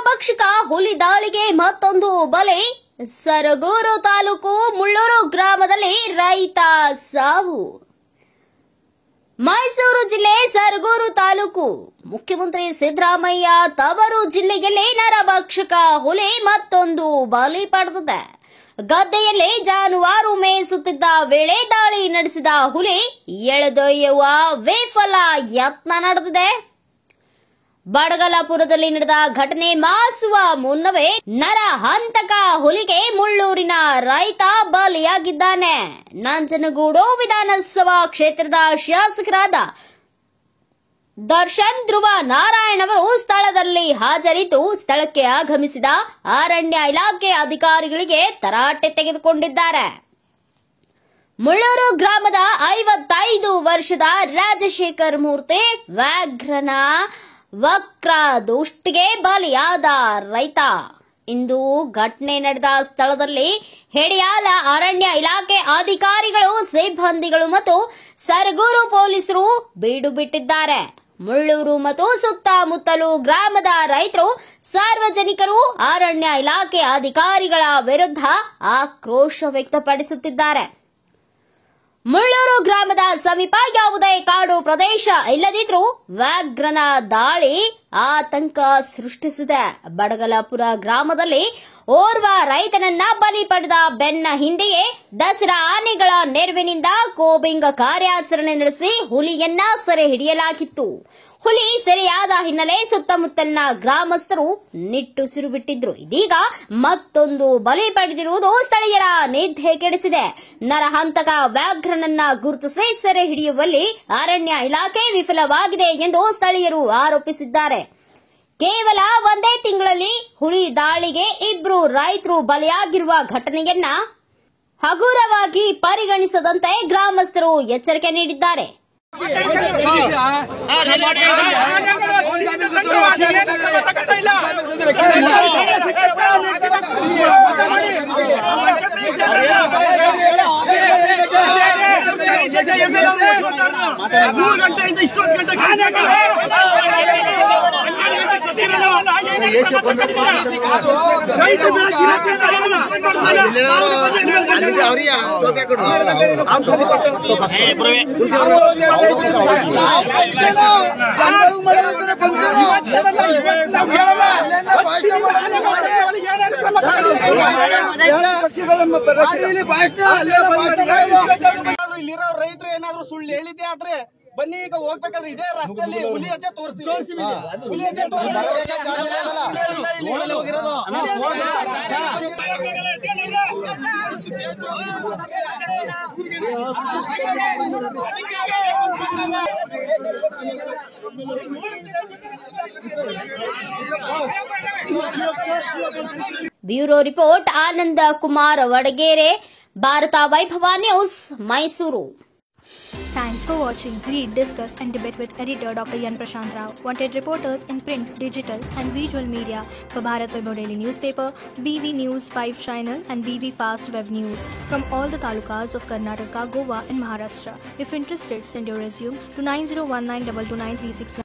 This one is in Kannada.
ನರಭಕ್ಷಕ ಹುಲಿ ದಾಳಿಗೆ ಮತ್ತೊಂದು ಬಲಿ. ಸರಗೂರು ತಾಲೂಕು ಮುಳ್ಳೂರು ಗ್ರಾಮದಲ್ಲಿ ರೈತ ಸಾವು. ಮೈಸೂರು ಜಿಲ್ಲೆ ಸರಗೂರು ತಾಲೂಕು ಮುಖ್ಯಮಂತ್ರಿ ಸಿದ್ದರಾಮಯ್ಯ ತವರು ಜಿಲ್ಲೆಯಲ್ಲಿ ನರಭಕ್ಷಕ ಹುಲಿ ಮತ್ತೊಂದು ಬಲಿ ಪಡೆದಿದೆ. ಗದ್ದೆಯಲ್ಲಿ ಜಾನುವಾರು ಮೇಯಿಸುತ್ತಿದ್ದ ವೇಳೆ ದಾಳಿ ನಡೆಸಿದ ಹುಲಿ ಎಳೆದೊಯ್ಯುವ ವಿಫಲ ಯತ್ನ ನಡೆದಿದೆ. ಬಡಗಲಾಪುರದಲ್ಲಿ ನಡೆದ ಘಟನೆ ಮಾಸುವ ಮುನ್ನವೇ ನರಹಂತಕ ಹುಲಿಗೆ ಮುಳ್ಳೂರಿನ ರೈತ ಬಲಿಯಾಗಿದ್ದಾನೆ. ನಂಜನಗೂಡು ವಿಧಾನಸಭಾ ಕ್ಷೇತ್ರದ ಶಾಸಕರಾದ ದರ್ಶನ್ ಧ್ರುವ ನಾರಾಯಣ್ ಅವರು ಸ್ಥಳದಲ್ಲಿ ಹಾಜರಿದ್ದು ಸ್ಥಳಕ್ಕೆ ಆಗಮಿಸಿದ ಅರಣ್ಯ ಇಲಾಖೆ ಅಧಿಕಾರಿಗಳಿಗೆ ತರಾಟೆ ತೆಗೆದುಕೊಂಡಿದ್ದಾರೆ. ಮುಳ್ಳೂರು ಗ್ರಾಮದ 55 ವರ್ಷದ ರಾಜಶೇಖರ್ ಮೂರ್ತಿ ವ್ಯಾಘ್ರನ ವಕ್ರ ದುಷ್ಟಿಗೆ ಬಲಿಯಾದ ರೈತ. ಇಂದು ಘಟನೆ ನಡೆದ ಸ್ಥಳದಲ್ಲಿ ಹೆಡಿಯಾಲ ಅರಣ್ಯ ಇಲಾಖೆ ಅಧಿಕಾರಿಗಳು, ಸಿಬ್ಬಂದಿಗಳು ಮತ್ತು ಸರಗೂರು ಪೊಲೀಸರು ಬೀಡು ಬಿಟ್ಟಿದ್ದಾರೆ. ಮುಳ್ಳೂರು ಮತ್ತು ಸುತ್ತಮುತ್ತಲು ಗ್ರಾಮದ ರೈತರು, ಸಾರ್ವಜನಿಕರು ಅರಣ್ಯ ಇಲಾಖೆ ಅಧಿಕಾರಿಗಳ ವಿರುದ್ಧ ಆಕ್ರೋಶ ವ್ಯಕ್ತಪಡಿಸುತ್ತಿದ್ದಾರೆ. ಮುಳ್ಳೂರು ಗ್ರಾಮದ ಸಮೀಪ ಯಾವುದೇ ಕಾಡು ಪ್ರದೇಶ ಇಲ್ಲದಿದ್ರೂ ವ್ಯಾಘ್ರನ ದಾಳಿ ಆತಂಕ ಸೃಷ್ಟಿಸಿದೆ. ಬಡಗಲಾಪುರ ಗ್ರಾಮದಲ್ಲಿ ಓರ್ವ ರೈತನನ್ನ ಬಲಿ ಪಡೆದ ಬೆನ್ನ ಹಿಂದೆಯೇ ದಸರಾ ಆನೆಗಳ ನೆರವಿನಿಂದ ಕೋಬಿಂಗ್ ಕಾರ್ಯಾಚರಣೆ ನಡೆಸಿ ಹುಲಿಯನ್ನ ಸೆರೆ ಹಿಡಿಯಲಾಗಿತ್ತು. ಹುಲಿ ಸೆರೆಯಾದ ಹಿನ್ನೆಲೆ ಸುತ್ತಮುತ್ತಲಿನ ಗ್ರಾಮಸ್ಥರು ನಿಟ್ಟುಸಿರು ಬಿಟ್ಟಿದ್ರು. ಇದೀಗ ಮತ್ತೊಂದು ಬಲಿ ಪಡೆದಿರುವುದು ಸ್ಥಳೀಯರ ನಿದ್ದೆ ಕೆಡಿಸಿದೆ. ನರಹಂತಕ ವ್ಯಾಘ್ರನನ್ನ ಗುರುತಿಸಿ ಸೆರೆ ಹಿಡಿಯುವಲ್ಲಿ ಅರಣ್ಯ ಇಲಾಖೆ ವಿಫಲವಾಗಿದೆ ಎಂದು ಸ್ಥಳೀಯರು ಆರೋಪಿಸಿದ್ದಾರೆ. ಕೇವಲ ಒಂದೇ ತಿಂಗಳಲ್ಲಿ ಹುಲಿ ದಾಳಿಗೆ 2 ರೈತರು ಬಲಿಯಾಗಿರುವ ಘಟನೆಯನ್ನ ಹಗುರವಾಗಿ ಪರಿಗಣಿಸದಂತೆ ಗ್ರಾಮಸ್ಥರು ಎಚ್ಚರಿಕೆ ನೀಡಿದ್ದಾರೆ. ಇಲ್ಲಿರೋ ರೈತರು ಏನಾದ್ರು ಸುಳ್ಳು ಹೇಳಿದ್ದೆ ಆದ್ರೆ ಬನ್ನಿ, ಈಗ ಹೋಗ್ಬೇಕಾದ್ರೆ ಇದೇ ರಸ್ತೆಯಲ್ಲಿ ಹುಲಿ ಹೆಜ್ಜೆ ತೋರಿಸ್ತೀವಿ. ಹುಲಿ ಹೆಜ್ಜೆ ಬ್ಯೂರೋ ರಿಪೋರ್ಟ್ ಆನಂದ ಕುಮಾರ್ ವಡಗೇರೆ, ಭಾರತ ವೈಭವ news, Mysuru. Thanks for watching. Read, discuss and debate with editor Dr. Yan Prashant Rao. Wanted reporters in print, digital and visual media for Bharat Vaibhav Daily Newspaper, BV News 5 Channel and BV Fast Web News from all the talukas of Karnataka, Goa and Maharashtra. If interested, send your resume to 9019229369.